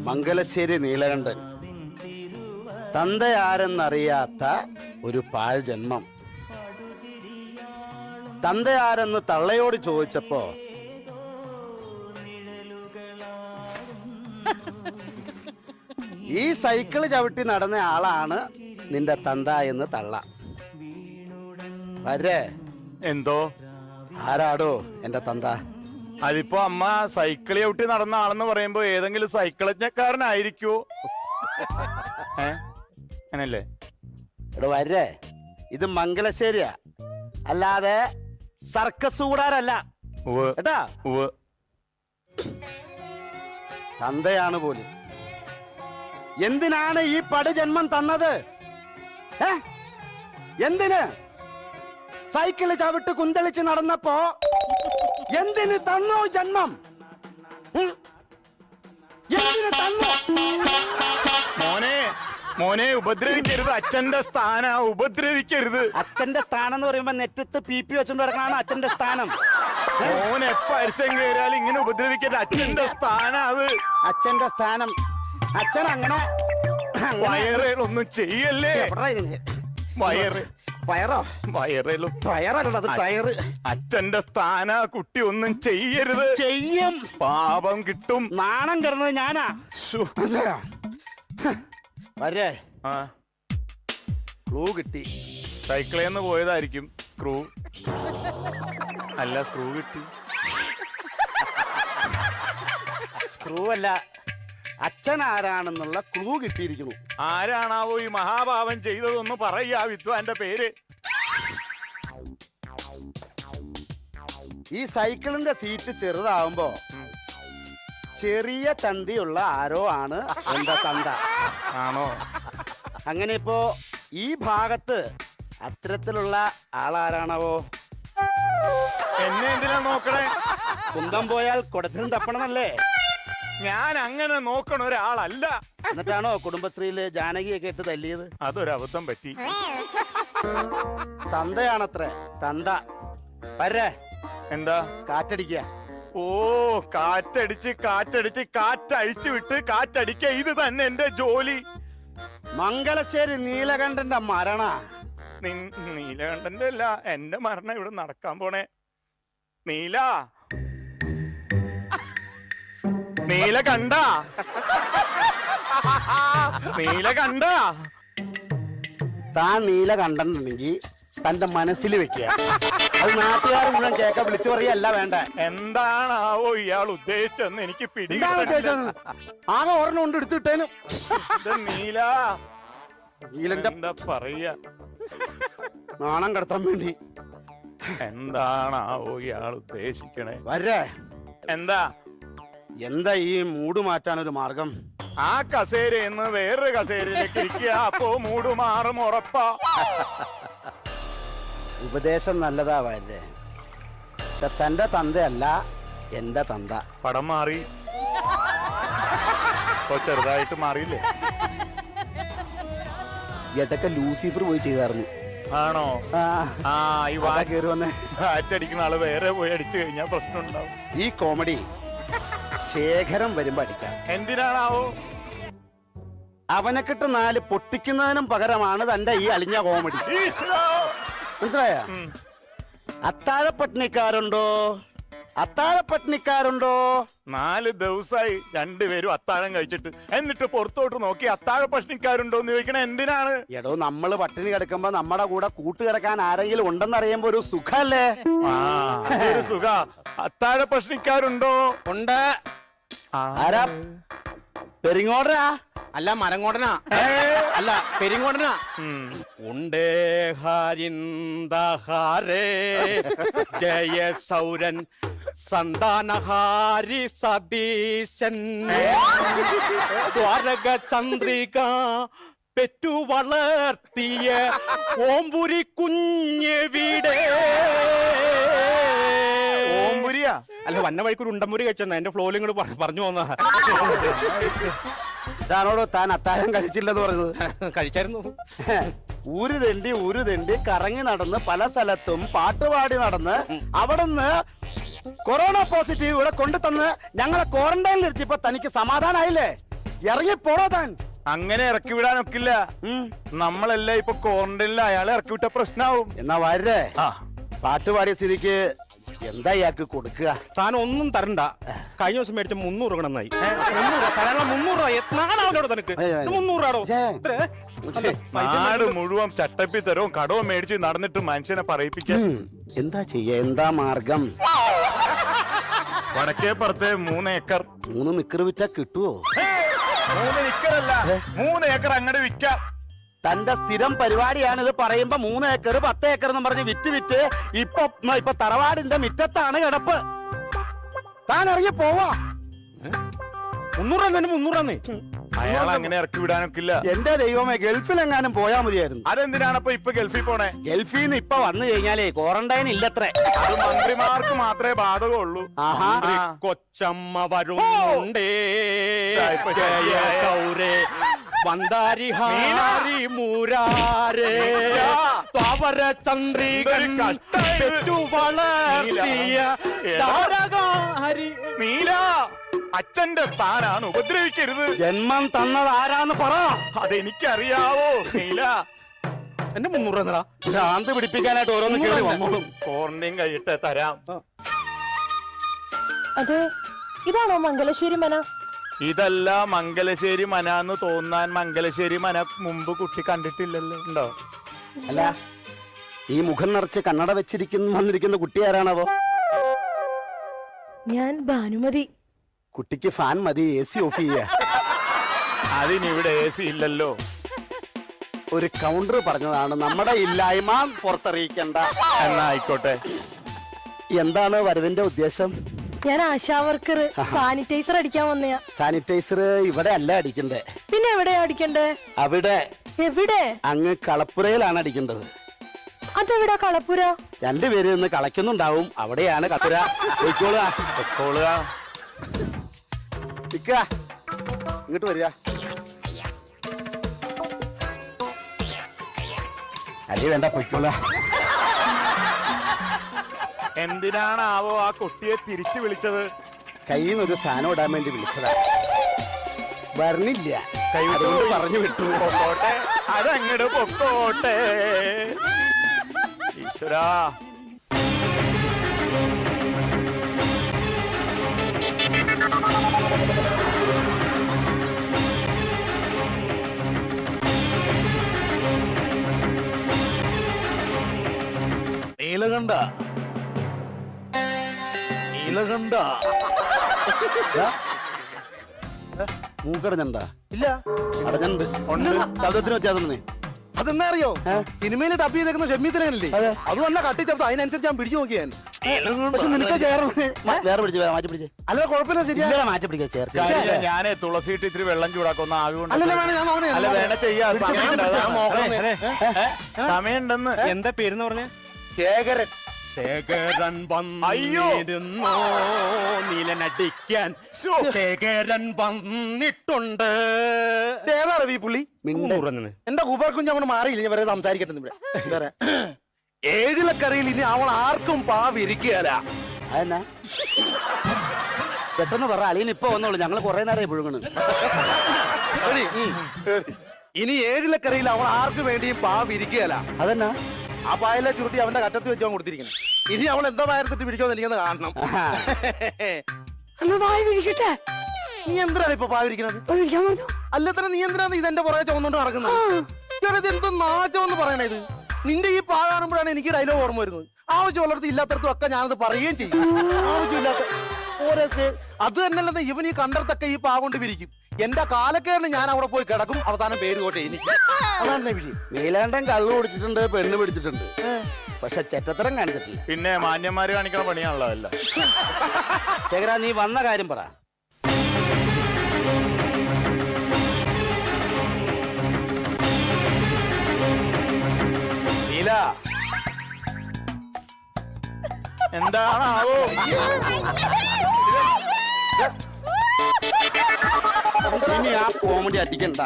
മംഗലശ്ശേരി നീലകണ്ഠൻ തന്തയാരെന്നറിയാത്ത ഒരു പാഴ് ജന്മം. തന്തയാരെന്ന് തള്ളയോട് ചോദിച്ചപ്പോ ഈ സൈക്കിള് ചവിട്ടി നടന്ന ആളാണ് നിന്റെ തന്ത എന്ന് തള്ള. വരെ എന്തോ ആരാടോ എന്റെ തന്ത? അതിപ്പോ അമ്മ സൈക്കിൾ ചവിട്ടി നടന്ന ആളെന്ന് പറയുമ്പോ ഏതെങ്കിലും സൈക്കിളജ്ഞക്കാരനായിരിക്കുവോ? അങ്ങനല്ലേ? എടോ വരെ, ഇത് മംഗലശ്ശേരിയാ, അല്ലാതെ സർക്കസ് കൂടാരല്ല കേട്ടാ. തന്തയാണ് പോലും. എന്തിനാണ് ഈ പടുജന്മം തന്നത്? എന്തിന്? സൈക്കിള് ചവിട്ട് കുന്തളിച്ച് നടന്നപ്പോ എന്തിന് തന്നോ ജന്മം? എന്തിന് തന്നോ? മോനെ ഉപദ്രവിക്കരുത്. അച്ഛന്റെ സ്ഥാന ഉപദ്രവിക്കരുത്. അച്ഛന്റെ സ്ഥാനം എന്ന് പറയുമ്പോ നെറ്റത്ത് പി വെച്ചോണ്ട് കിടക്കണാണ് അച്ഛന്റെ സ്ഥാനം. മോൻ എപ്പ അരിശം കയറിയാലും ഇങ്ങനെ ഉപദ്രവിക്കരുത്. അച്ഛന്റെ സ്ഥാനം അത്. അച്ഛന്റെ സ്ഥാനം. അച്ഛൻ അങ്ങനെ വയറേലൊന്നും ചെയ്യല്ലേ. വയറല്ലത് ടയറ്. അച്ഛന്റെ സ്ഥാന കുട്ടി ഒന്നും ചെയ്യരുത്. ചെയ്യും. പാപം കിട്ടും. നാണം കിടന്നത് ഞാനാ. വരെ ക്ലൂ കിട്ടി. സൈക്കിളേന്ന് പോയതായിരിക്കും. സ്ക്രൂ അല്ല, സ്ക്രൂ കിട്ടി. സ്ക്രൂ അല്ല, അച്ഛൻ ആരാണെന്നുള്ള ക്ലൂ കിട്ടിയിരിക്കുന്നു. ആരാണാവോ ഈ മഹാഭാവം ചെയ്തതൊന്ന് പറയാ വിദ്വാന്റെ പേര്. ഈ സൈക്കിളിന്റെ സീറ്റ് ചെറുതാവുമ്പോ ചെറിയ ചന്തിയുള്ള ആരോ ആണ് എന്റെ തന്ത. ആണോ? അങ്ങനെ ഇപ്പോ ഈ ഭാഗത്ത് അത്തരത്തിലുള്ള ആളാരാണാവോ? എന്നെ എന്തിനാ നോക്കണേ? കുന്തം പോയാൽ കുടത്തിനും തപ്പണമെന്നല്ലേ? ഞാൻ അങ്ങനെ നോക്കണ ഒരാളല്ല. എന്നിട്ടാണോ കുടുംബശ്രീയില് ജാനകിയൊക്കെ ഇട്ട് തല്ലിയത്? അതൊരബദ്ധം പറ്റി. തന്തയാണത്രേ തന്ത. വരെ എന്താ? കാറ്റടിക്കുക. ഓ, കാറ്റടിച്ച് കാറ്റഴിച്ചു വിട്ട് കാറ്റടിക്ക. ഇത് തന്നെ എന്റെ ജോലി. മംഗലശ്ശേരി നീലകണ്ഠന്റെ മരണ. നീലകണ്ഠന്റെ അല്ല, എന്റെ മരണം ഇവിടെ നടക്കാൻ പോണേ. നീല കണ്ട താൻ നീല കണ്ടിട്ടുണ്ടെങ്കിൽ തന്റെ മനസ്സിൽ വെക്കുക. അത് നാട്ടുകാർ മുഴുവൻ കേൾക്കാൻ വിളിച്ചു പറയല്ല വേണ്ട. എന്താണാവോ ഇയാൾ ഉദ്ദേശിച്ചെന്ന് എനിക്ക് ഉദ്ദേശം ആകെ ഒരെണ്ണം കൊണ്ട് എടുത്തിട്ടേനും. നീലന്റെ എന്താ പറയാ, നാണം കടത്താൻ വേണ്ടി. എന്താണാവോ ഇയാൾ ഉദ്ദേശിക്കണേ? വരെ എന്താ ഈ മൂട് മാറ്റാനൊരു മാർഗം? ആ കസേരന്ന് വേറൊരു കസേരയിലേക്ക് ഇരിക്കുക. അപ്പോ മൂട് മാറും ഉറപ്പാ. ഉപദേശം നല്ലതാ വരെ. പക്ഷെ തന്റെ തന്തയല്ല എന്റെ തന്ത. പടം മാറി. ചെറുതായിട്ട് മാറിയില്ലേ? ഇടയ്ക്ക് ലൂസിഫർ പോയി ചെയ്തായിരുന്നു. ആണോ? ഈ കയറി വന്ന് കാറ്റടിക്കുന്ന ആള് വേറെ പോയി അടിച്ചു കഴിഞ്ഞാൽ പ്രശ്നം ഉണ്ടാവും. ഈ കോമഡി ശേഖരം വരുമ്പോ അടിക്കാം. എന്തിനാണാവോ? അവനെ കിട്ട് 4 പൊട്ടിക്കുന്നതിനും പകരമാണ് തന്റെ ഈ അലിഞ്ഞ കോമഡി. മനസ്സിലായ? അത്താഴപ്പട്ടിണിക്കാരുണ്ടോ? 4 ദിവസമായി രണ്ടുപേരും അത്താഴം കഴിച്ചിട്ട്. എന്നിട്ട് പുറത്തോട്ട് നോക്കി അത്താഴ പട്ടിണിക്കാരുണ്ടോ എന്ന് ചോദിക്കണേ എന്തിനാണ്? എടോ, നമ്മള് പട്ടിണി കിടക്കുമ്പോ നമ്മുടെ കൂടെ കൂട്ടുകിടക്കാൻ ആരെങ്കിലും ഉണ്ടെന്നറിയുമ്പോ ഒരു സുഖല്ലേ? ഒരു സുഖ. അത്താഴ പട്ടിണിക്കാരുണ്ടോ? ഉണ്ട്. ആരാ? പെരിങ്ങോടനാ? അല്ല, മരങ്ങോടനാ. അല്ല, പെരിങ്ങോടനാ. ഉണ്ടേ ഹരിന്ദഹാരേ ജയ സൗരൻ സന്താനഹാരി സതീശൻ ദ്വാരക ചന്ദ്രിക പെറ്റു വളർത്തിയ ഓംപുരി കുഞ്ഞെവിടെ? ഓംപുരിയാ? അല്ല, വന്ന വഴിക്കൊരു ഉണ്ടമ്പുരി കഴിച്ചെന്ന എന്റെ ഫ്ലോയിൽ ഇങ്ങോട്ട് പറഞ്ഞു പോന്ന. ഇതാണോടോ താൻ അത്താഴം കഴിച്ചില്ലെന്ന് പറഞ്ഞത്? കഴിച്ചായിരുന്നു. ഊരു തെണ്ടി കറങ്ങി നടന്ന് പല സ്ഥലത്തും പാട്ടുപാടി നടന്ന് അവിടുന്ന് കൊറോണ പോസിറ്റീവ് ഇവിടെ കൊണ്ടു തന്ന് ഞങ്ങളെ ക്വാറന്റൈനിൽ ഇരുത്തിയപ്പോ തനിക്ക് സമാധാനായില്ലേ? ഇറങ്ങി പോടാ താൻ. അങ്ങനെ ഇറക്കി വിടാനൊക്കില്ല. നമ്മളെല്ലാം ഇപ്പൊ ക്വാറന്റൈനിൽ അയാളെ ഇറക്കി വിട്ട പ്രശ്നാവും. എന്നാ വരേ. ആ പാട്ട് പാടിയ സ്ഥിതിക്ക് എന്താ ഇയാൾക്ക് കൊടുക്കുക? സാധനം ഒന്നും തരണ്ട. കഴിഞ്ഞ ദിവസം മേടിച്ച 300 നന്നായി. 300 തരാനുള്ള 300 നാളാവില്ലോടെ തനിക്ക്. 300 നാട് മുഴുവൻ ചട്ടപ്പി തരവും കടവും മേടിച്ച് നടന്നിട്ട് മനുഷ്യനെ പറയിപ്പിക്കാൻ എന്താ ചെയ്യ? എന്താ മാർഗം? വടക്കേ പുറത്തെ 3 ഏക്കർ. 3 നിക്കറ് വിറ്റാ കിട്ടുവോ? 3 ഏക്കറല്ല, 3 ഏക്കർ അങ്ങോട്ട് വിൽക്കാം. തന്റെ സ്ഥിരം പരിപാടിയാണ് ഇത്. പറയുമ്പോ 3 ഏക്കർ 10 ഏക്കർ എന്ന് പറഞ്ഞ് വിറ്റ് ഇപ്പൊ തറവാടിന്റെ മിറ്റത്താണ് കിടപ്പ്. താൻ ഇറങ്ങി പോവാ. 300 തന്നെ 300. അയാൾ അങ്ങനെ ഇറക്കി വിടാനൊക്കില്ല. എന്റെ ദൈവമേ, ഗൾഫിലെങ്ങാനും പോയാ മതിയായിരുന്നു. അതെന്തിനാണ് ഇപ്പൊ ഗൾഫിൽ പോണേ? ഗൾഫിൽ നിന്ന് ഇപ്പൊ വന്നു കഴിഞ്ഞാലേ ക്വാറന്റൈൻ ഇല്ലത്രേ. അത് മന്ത്രിമാർക്ക് മാത്രമേ ബാധകമുള്ളൂ. ആഹാ. കൊച്ചമ്മ വരുന്നുണ്ടേ സൗരേ വന്ദാരി ഹാരി മൂരാരേ താവര ചന്ദ്രികൻ പെറ്റു വളർത്തിയ താരകാരി. നീല, അച്ഛന്റെ സ്ഥാനാണ്, ഉപദ്രവിക്കരുത്. ജന്മം തന്നത് ആരാന്ന് പറ. അതെനിക്കറിയാവോ നീല. എന്റെ 300 എന്നടാ. ഭ്രാന്ത് പിടിപ്പിക്കാനായിട്ട് ഓരോന്ന് കേറി വന്നോളും. ക്വാറന്റൈൻ കഴിയിട്ട് തരാം. അതെ, ഇതാണോ മംഗലശ്ശേരി മന? ഇതല്ല മംഗലശ്ശേരി മന എന്ന് തോന്നാൻ. മംഗലശ്ശേരി മന മുമ്പ് കുട്ടി കണ്ടിട്ടില്ലല്ലോ. ഉണ്ടോ? അല്ല, ഈ മുഖം നിറച്ച് കണ്ണട വന്നിരിക്കുന്ന കുട്ടി ആരാണാവോ? ഞാൻ ഭാനുമതി. കുട്ടിക്ക് ഫാൻ മതി, AC ഓഫ് ചെയ്യ. അതിനിവിടെ AC ഇല്ലല്ലോ. ഒരു കൗണ്ടർ പറഞ്ഞതാണ്, നമ്മുടെ ഇല്ലായ്മ പുറത്തറിയിക്കണ്ട. എന്നാ ആയിക്കോട്ടെ. എന്താണ് വരവിന്റെ ഉദ്ദേശം? ഞാൻ ആശാ വർക്കർ. സാനിറ്റൈസർ അടിക്കാൻ വന്നയാ. സാനിറ്റൈസർ ഇവിടെ അല്ല അടിക്കണ്ടേ. പിന്നെ എവിടെയാ അടിക്കണ്ടേ? അവിടെ. എവിടെ? അങ്ങ് കളപ്പുരയിലാണ് അടിക്കേണ്ടത്. അതെവിടാ കളപ്പുര? രണ്ടുപേര് നിന്ന് കളയ്ക്കുന്നുണ്ടാവും, അവിടെയാണ് കത്തുര. പൊക്കോളുക. ഇങ്ങോട്ട് വരിക. അല്ലേ വേണ്ട, പൊയ്ക്കോളാ. എന്തിനാണാവോ ആ കുട്ടിയെ തിരിച്ചു വിളിച്ചത്? കയ്യിൽ നിന്നൊരു സാധനം ഇടാൻ വേണ്ടി വിളിച്ചതാ. വരണില്ല, കൈകൊണ്ട് പറഞ്ഞു വിട്ടു. പൊക്കോട്ടെ, അതങ്ങട് പൊക്കോട്ടെ. ഈശ്വരാ. നീലകണ്ഠ, നീലകണ്ഠ. മൂക്കടഞ്ഞണ്ട? ഇല്ല, അടഞ്ഞണ്ട്. ശബ്ദത്തിന് വ്യത്യാസം. അതെന്നാ അറിയോ? സിനിമയിൽ ഡബ് ചെയ്തേക്കുന്ന ഷെമ്മീത്തിലല്ലേ? അത് നല്ല കട്ടിച്ചപ്പോ അതിനനുസരിച്ച് ഞാൻ പിടിച്ചു നോക്കിയാൻ. പക്ഷെ നിനക്ക് വേറെ പിടിച്ച് മാറ്റി പിടിച്ചേ. അല്ല കുഴപ്പമില്ല, ശരിയാ മാറ്റി പിടിക്കാൻ ചേർച്ച. ഞാനേ തുളസിയിട്ട് ഇത്തിരി വെള്ളം ചൂടാക്കുന്ന ആവി കൊണ്ട്. അല്ലല്ല വേണം, ഞാൻ നോക്കണേ. അല്ല വേണ ചെയ്യാ. സമയമുണ്ടെന്ന്. എന്താ പേരെന്ന് പറഞ്ഞ? ശേഖരൻ. ശേഖരൻ വന്നിരുന്നോ നീലനടിക്കാൻ? ശേഖരൻ വന്നിട്ടുണ്ട്. ഏതാണ് ഈ പുള്ളി? എന്റെ കുബർക്കും അങ്ങോട്ട് മാറിയില്ല, ഞാൻ വേറെ സംസാരിക്കട്ടെ. ഇവിടെ 7 ഇനി അവൾ ആർക്കും പാവിരിക്കുകയല്ല. അതെന്നാ പെട്ടെന്ന് പറ. അളിയൻ ഇപ്പൊ വന്നോളൂ, ഞങ്ങൾ കുറെ നേരം പുഴുങ്ങണ്. ഇനി 7 അവൾ ആർക്കും വേണ്ടിയും പാവിരിക്കുകയല്ല. അതെന്നാ? ആ പായലെ ചുരുട്ടി അവന്റെ കറ്റത്ത് വെച്ചോ കൊടുത്തിരിക്കണം. ഇനി അവൾ എന്തോ വാരത്തിട്ട് പിടിക്കോന്ന് എനിക്കൊന്ന് കാണണം. നീ എന്തിനാണ് ഇപ്പൊ പാവിരിക്കുന്നത്? അല്ലത്ര നീ എന്തിനാണ് ഇതെന്റെ പുറകെ ചുവന്നുകൊണ്ട് നടക്കുന്നത്? ഇത് എന്തോ നാശമെന്ന് പറയണേ. ഇത് നിന്റെ ഈ പാ കാണുമ്പോഴാണ് എനിക്ക് ഡയലോഗ് ഓർമ്മ വരുന്നത്. ആവശ്യമുള്ളിടത്തും ഇല്ലാത്തടത്തും ഒക്കെ ഞാനത് പറയുകയും ചെയ്യും. ആവശ്യമില്ലാത്ത ഓരോക്കെ അത് തന്നെയല്ലെന്ന് ഇവൻ ഈ കണ്ടർത്തൊക്കെ ഈ പാ കൊണ്ട് വിരിക്കും. എന്റെ കാലക്കേറിന് ഞാൻ അവിടെ പോയി കിടക്കും. അവസാനം പേര് കോട്ടെ എനിക്ക്. അതാണ് വിധി. നീലാണ്ടൻ കള്ളു കുടിച്ചിട്ടുണ്ട്, പെണ്ണ് പിടിച്ചിട്ടുണ്ട്, പക്ഷെ ചെറ്റത്തരം കാണിച്ചിട്ടില്ല. പിന്നെ മാന്യന്മാര് കാണിക്കണ പണിയാണല്ലോ അല്ല. ശേഖര, നീ വന്ന കാര്യം പറ. നീല, എന്താണാവോ? ഇനി ആ കോമഡി അടിക്കണ്ട.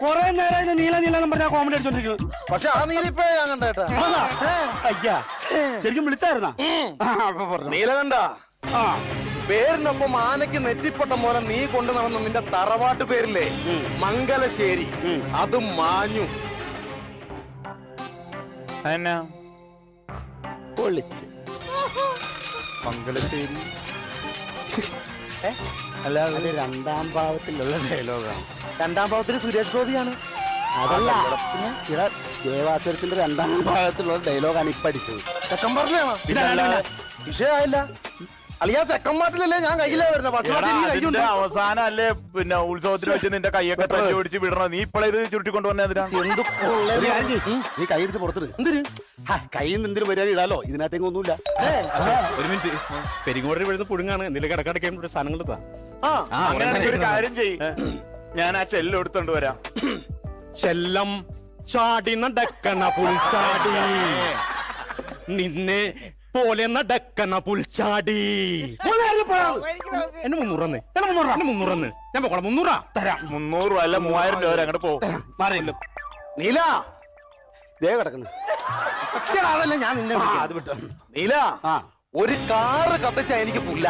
കൊറേ നേരം നീല നീലെന്നും പറഞ്ഞ കോമഡി അടിച്ചോണ്ടിരിക്കുന്നത്. പക്ഷെ ആ നീലിപ്പോഴേ ഞാൻ കണ്ടേട്ടാ. അയ്യാ, ശരിക്കും വിളിച്ചായിരുന്നാ? നീലകണ്ഠ, പേരിനൊപ്പം ആനയ്ക്ക് നെറ്റിപ്പട്ട പോലെ നീ കൊണ്ടു നടന്ന നിന്റെ തറവാട്ട് പേരില്ലേ മംഗലശ്ശേരി അത് മാഞ്ഞു. എന്നാ പൊളിച്ച് മംഗലശ്ശേരി അല്ല അത് രണ്ടാം ഭാവത്തിലുള്ള ഡയലോഗാണ്. രണ്ടാം ഭാവത്തിൽ സുരേഷ് ഗോപിയാണ്. അതല്ല ഇവിടെ ദേവാസുരത്തിന്റെ രണ്ടാം ഭാഗത്തിലുള്ള ഡയലോഗാണ് ഇപ്പൊ അടിച്ചത്. സെക്കൻഡ് പാർട്ടിലാണ് വിഷയമായില്ല. അളിയാ സെക്കൻഡ് പാർട്ടിലല്ലേ ഞാൻ കയ്യിലാ വരുന്നത്. ഫസ്റ്റ് പാർട്ടി എനിക്ക് കയ്യുണ്ട്. അവസാനം അല്ലേ പിന്നെ ഉത്സവത്തിന് വെച്ച് നിന്റെ കൈയൊക്കെ തല്ലി ഓടിച്ച് വിടണം. നീ ഇപ്പോഴേ ഇത് ചുരുട്ടിക്കൊണ്ട് വന്നേ എന്തിനാ? എന്ത് ഒരു കാര്യം ചെയ്യ്. നീ കൈ എടുത്ത് പുറത്തിട്. എന്തിന് കയ്യിൽ നിന്ന് എന്തിനു പരിപാടി ഇടാലോ, ഇതിനകത്തേക്ക് ഒന്നുമില്ല. ഒരു മിനിറ്റ്, പെരിങ്ങോടിൽ വീഴുന്ന പുഴുങ്ങാണ്. എന്തെങ്കിലും കിടക്കടക്കാൻ സാധനങ്ങൾ താ. അങ്ങനെയാണെങ്കിൽ ഒരു കാര്യം ചെയ്യ്, ഞാൻ ആ ചെല്ല് എടുത്തോണ്ട് വരാം. ചെല്ലം ചാടി നടക്കണ പുൽച്ചാടി, നിന്നെ പോലെ നടക്കണ പുൽച്ചാടി. എന്നെ 300 തന്നേ. എന്നെ 300 തന്ന്. ഞാൻ പോകണം. 300 തരാം. 300 രൂപ അല്ല 3000 രൂപ വരെ അങ്ങോട്ട് പോകും. മാറിയില്ല. നീല ദേ കിടക്കുന്നു. അതല്ല ഞാൻ നിന്നെ അത് വിട്ടോ. നീല ഒരു കാറ് കത്തിച്ച എനിക്ക് പുല്ല.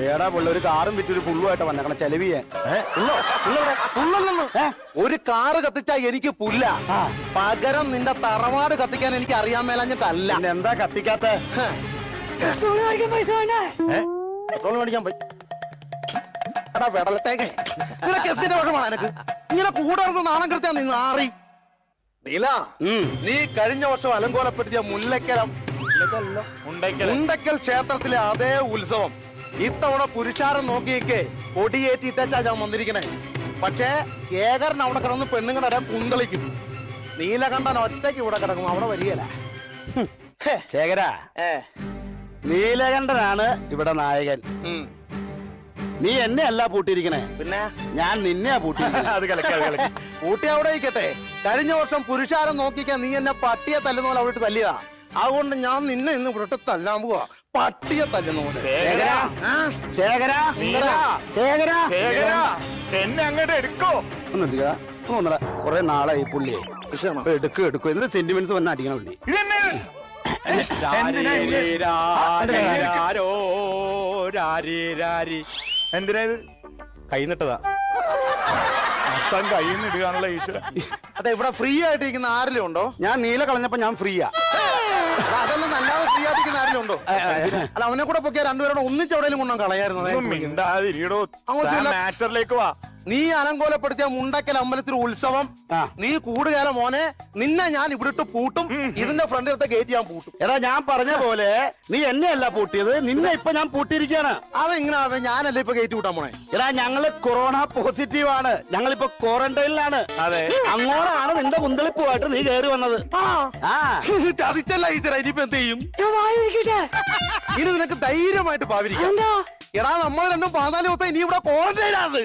ഏടാ പുള്ള ഒരു കാറും വിറ്റൊരു ഫുള്ളുമായിട്ട് വന്നേക്കണം ചെലവ് ചെയ്യാൻ. പുള്ളല്ലെന്ന് ഒരു കാറ് കത്തിച്ച എനിക്ക് പുല്ല. പകരം നിന്റെ തറവാട് കത്തിക്കാൻ എനിക്ക് അറിയാൻ മേലഞ്ഞിട്ടല്ല. പിന്നെ എന്താ കത്തിക്കാത്ത? പെട്രോൾ മേടിക്കാൻ പോയി. എടാ വെടലത്തേക്ക് നിനക്ക് എന്തിന്റെ വിഷമാണ്? എനിക്ക് ഇങ്ങനെ കൂടെ നടന്ന് നാണം കൃത്യാ നീ നാറി. നീല നീ കഴിഞ്ഞ വർഷം അലങ്കോലപ്പെടുത്തിയ മുണ്ടക്കൽ ക്ഷേത്രത്തിലെ അതേ ഉത്സവം ഇത്തവണ പുരുഷാരം നോക്കിയേക്ക് കൊടിയേറ്റിട്ടാ ഞാൻ വന്നിരിക്കണേ. പക്ഷേ ശേഖരൻ അവിടെ കിടന്ന് പെണ്ണുങ്ങളുടെ കുന്തളിക്കും. നീലകണ്ഠൻ ഒറ്റയ്ക്ക് ഇവിടെ കിടക്കും, അവിടെ വരികയല്ല. ശേഖര, നീലകണ്ഠനാണ് ഇവിടെ നായകൻ. നീ എന്നെ അല്ല പൂട്ടിയിരിക്കണേ, പിന്നെ ഞാൻ നിന്നെയാ പൂട്ടിയിരിക്കണേ. അത് കലക്കി, അത് കലക്കി. കൂട്ടി അവിടെ ഇരിക്കട്ടെ. കഴിഞ്ഞ വർഷം പുരുഷാരം നോക്കിക്കാൻ നീ എന്നെ പട്ടിയെ തല്ലുന്ന പോലെ അവിടെ തല്ലിയതാ. അതുകൊണ്ട് ഞാൻ നിന്നെ ഇന്ന് ഇവിടെ തല്ലാൻ പോവാ, പട്ടിയെ തല്ലുന്ന പോലെ. ശേഖര, ശേഖര, ശേഖര, ശേഖര, എന്നെ അങ്ങോട്ട് എടുക്കോ? ഒന്നര കൊറേ നാളായി പുള്ളിയെ എടുക്കും എന്നിട്ട് സെന്റിമെന്റ്സ് വന്ന അടിക്കണം പുള്ളി. ഇതെന്നെ എന്തിനാ ഇത്? കൈ നിട്ടതാ. കയ്യിൽ നിന്ന് ഇടുകയാണല്ലോ ഈശ്വര. അതെ, ഇവിടെ ഫ്രീ ആയിട്ടിരിക്കുന്ന ആരെങ്കിലും ഉണ്ടോ? ഞാൻ നീല കളഞ്ഞപ്പോ ഞാൻ ഫ്രീയാ. അതെല്ലാം നല്ലാതെ ഫ്രീ ആയിട്ടിരിക്കുന്ന ആരെങ്കിലും ഉണ്ടോ? അല്ല, അവനെ കൂടെ പൊക്കിയ രണ്ടുപേരോട് ഒന്നിച്ച് എവിടെയെങ്കിലും കൊണ്ടോ കളയായിരുന്നു. മിണ്ടാതിരിക്കടോ, മാറ്ററിലേക്ക് വാ. നീ അലങ്കോലപ്പെടുത്തിയ മുണ്ടക്കൽ അമ്പലത്തിൽ ഉത്സവം നീ കൂടുകയല്ല മോനെ. നിന്നെ ഞാൻ ഇവിടിട്ട് പൂട്ടും. ഇതിന്റെ ഫ്രണ്ടിലത്തെ ഗേറ്റ് ഞാൻ പൂട്ടും. എടാ ഞാൻ പറഞ്ഞ പോലെ നീ എന്നെ അല്ല പൂട്ടിയത്, നിന്നെ ഇപ്പൊ ഞാൻ പൂട്ടിയിരിക്കുകയാണ്. അതെങ്ങനെ? ഞാനല്ലേ ഇപ്പൊ ഗേറ്റ് പൂട്ടാൻ പോണേ? എടാ ഞങ്ങള് കൊറോണ പോസിറ്റീവ് ആണ്, ഞങ്ങളിപ്പോ ക്വാറന്റൈനിലാണ്. അതെ, അങ്ങോട്ടാണ് നിന്റെ കുന്തളിപ്പുമായിട്ട് നീ കയറി വന്നത്. ചതിച്ചല്ല ഈശ്വര. ഇനിയിപ്പോ എന്ത് ചെയ്യും? ഇനി നിനക്ക് ധൈര്യമായിട്ട് പാവിരിക്കാം. എടാ നമ്മൾ രണ്ടും 14 ദിവസം ഇനി ഇവിടെ ക്വാറന്റൈനാണ്.